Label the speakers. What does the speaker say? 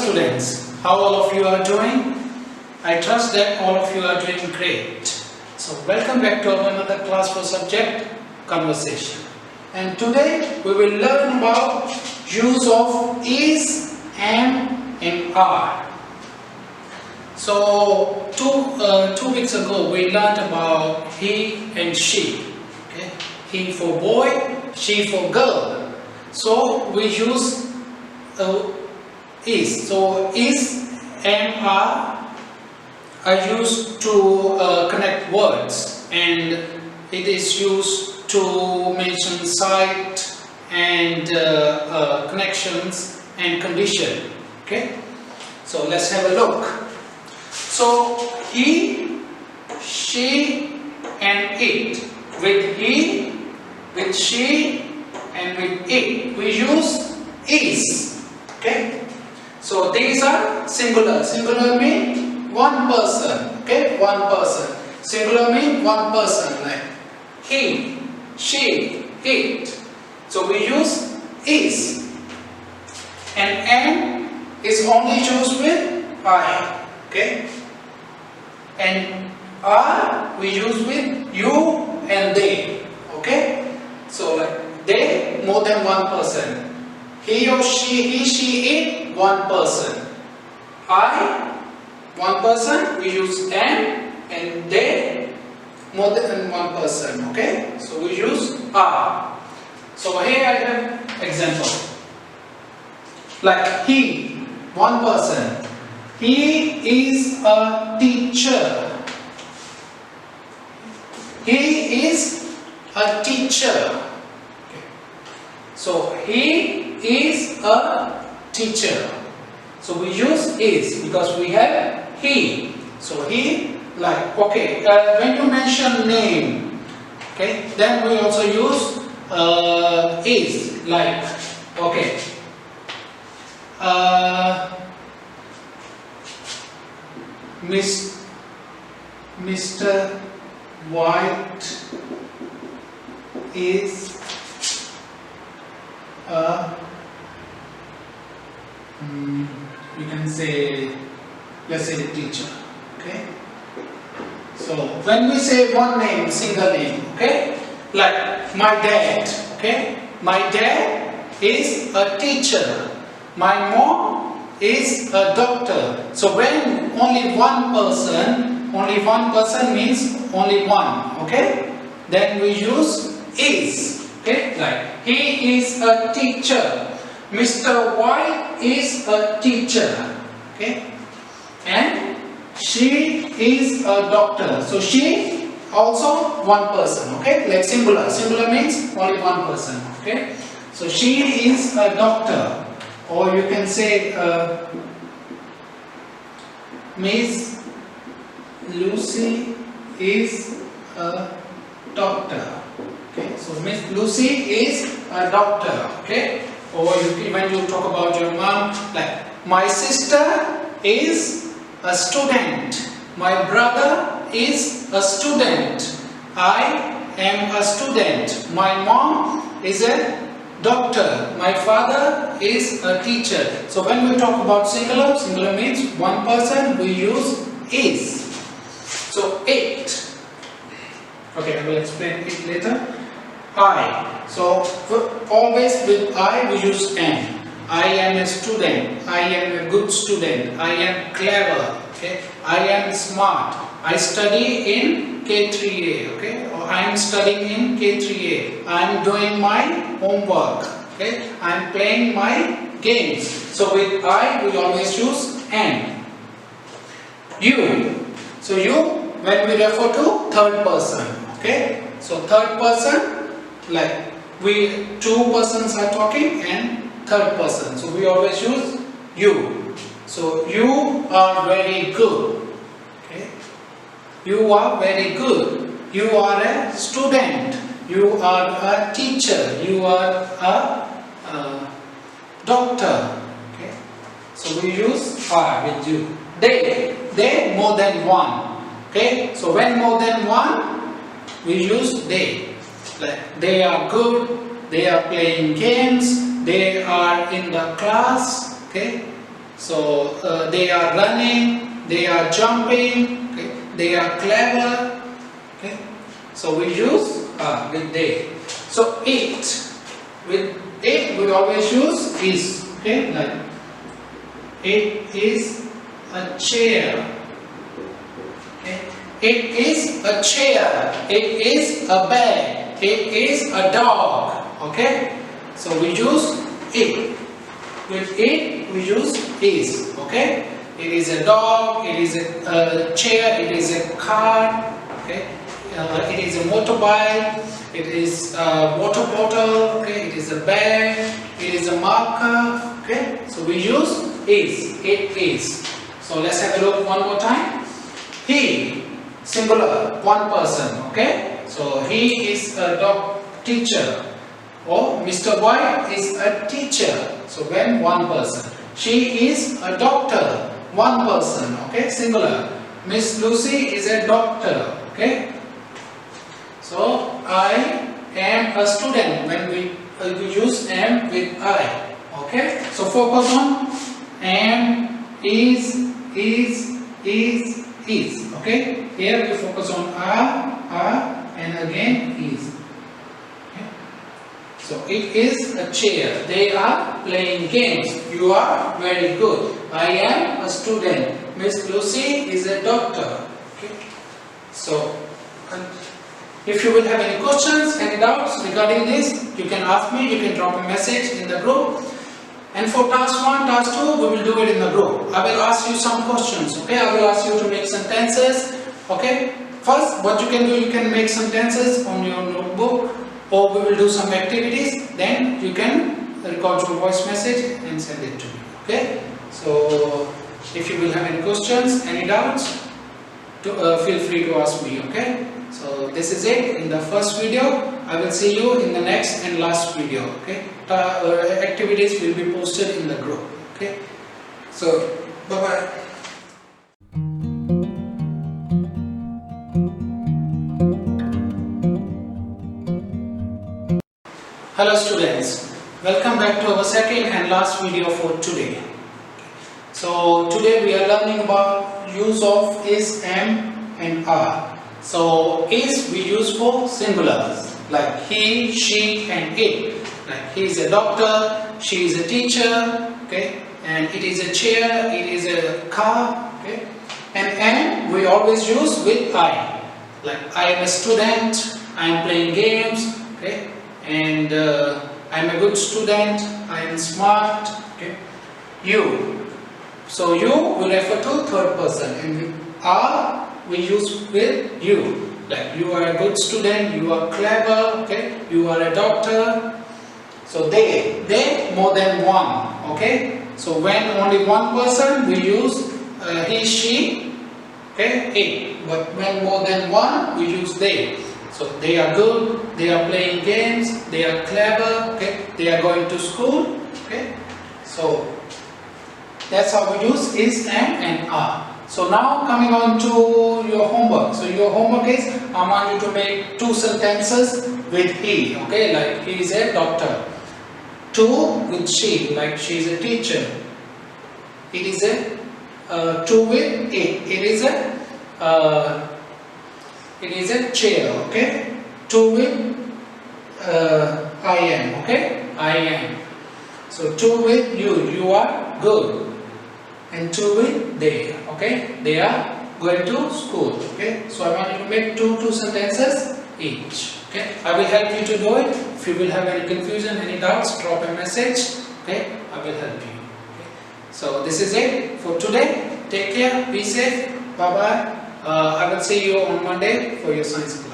Speaker 1: students, how all of you are doing? I trust that all of you are doing great. So welcome back to our another class for subject conversation. And today we will learn about use of is, am and are. So two weeks ago we learned about he and she. Okay? He for boy, she for girl. So we use is. So is and are used to connect words, and it is used to mention site and connections and condition. Okay, so let's have a look. So he, she and it. With he, with she and with it we use is. Okay, so these are singular. Singular means one person. Okay, one person. Singular means one person, like he, she, it. So we use is. And am is only used with I. Okay, and are we use with you and they. Okay, so like they, more than one person. He or she, it, one person. I, one person, we use am, and they, more than one person. Okay, so we use are. So here I have example. Like he, one person. He is a teacher. He is a teacher. Okay. So he is a teacher. So we use is because we have he. So he, like, okay, when you mention name, okay, then we also use is, like, okay, Mr. White is a, you can say, let's say the teacher. Okay, so when we say one name, single name, okay, like my dad. Okay, my dad is a teacher, my mom is a doctor. So when only one person means only one. Okay, then we use is. Okay, like he is a teacher, Mr. White is a teacher. Okay, and she is a doctor. So she also one person. Okay, like singular. Singular means only one person. Okay, so she is a doctor, or you can say Miss Lucy is a doctor. Okay, so Miss Lucy is a doctor. Okay, or when you talk about your mom, like my sister is a student, my brother is a student, I am a student, my mom is a doctor, my father is a teacher. So when we talk about singular, singular means one person, we use is. So it. Okay, I will explain it later. I. So always with I we use am. I am a student. I am a good student. I am clever. Okay. I am smart. I study in K3A. Okay. Or I am studying in K3A. I am doing my homework. Okay. I am playing my games. So with I we always use am. You. So you, when we refer to third person. Okay. So third person, like two persons are talking and third person. So we always use you. So you are very good. Okay. You are very good. You are a student. You are a teacher. You are a doctor. Okay. So we use are with you. They more than one. Okay. So when more than one, we use they. Like they are good. They are playing games. They are in the class. Okay. So they are running, they are jumping, okay? They are clever. Okay? So we use with they. So it, with it we always use is. Okay, like it is a chair. Okay? It is a chair. It is a bag. It is a dog. Okay? So we use it. With it we use is. Okay? It is a dog. It is a chair. It is a car. Okay? It is a motorbike. It is a water bottle. Okay? It is a bag. It is a marker. Okay? So we use is. It is. So let's have a look one more time. He, singular, one person. Okay? So he is a dog teacher. Or Mr. White is a teacher. So when one person. She is a doctor. One person. Okay? Singular. Miss Lucy is a doctor. Okay? So I am a student. When we use am with I. Okay? So focus on am, is, okay? Here we focus on are, and again is. Okay? So it is a chair. They are playing games. You are very good. I am a student. Miss Lucy is a doctor. Okay? So if you will have any questions, any doubts regarding this, you can ask me. You can drop a message in the group. And for task 1, task 2, we will do it in the group. I will ask you some questions, okay? I will ask you to make sentences, okay? First, what you can do, you can make sentences on your notebook, or we will do some activities. Then you can record your voice message and send it to me, okay? So, if you will have any questions, any doubts, feel free to ask me, okay? So, this is it in the first video. I will see you in the next and last video, okay? Activities will be posted in the group, okay? So, bye-bye. Hello students, welcome back to our second and last video for today. So, today we are learning about use of is, am and are. So, is we use for singulars like he, she and it. Like he is a doctor, she is a teacher, okay, and it is a chair, it is a car, okay. And we always use with I. Like I am a student, I am playing games, okay, and I am a good student, I am smart, okay. You. So you will refer to third person, and are we use with you. Like you are a good student, you are clever, okay, you are a doctor. So they more than one, okay. So when only one person, we use he, she, okay, it. But when more than one, we use they. So they are good, they are playing games, they are clever, okay, they are going to school, okay. So that's how we use is, am and are. So now coming on to your homework. So your homework is, I want you to make 2 sentences with he, okay, like he is a doctor. 2 with she, like she is a teacher. It is a 2 with it. It is a chair, okay. 2 with I am, okay. I am. So 2 with you are good. And 2 with they, okay. They are going to school, okay. So I want you to make two sentences each, okay. I will help you to do it. If you will have any confusion, any doubts, drop a message, okay. I will help you, okay. So this is it for today. Take care, be safe, bye bye. I will see you on Monday for your science class.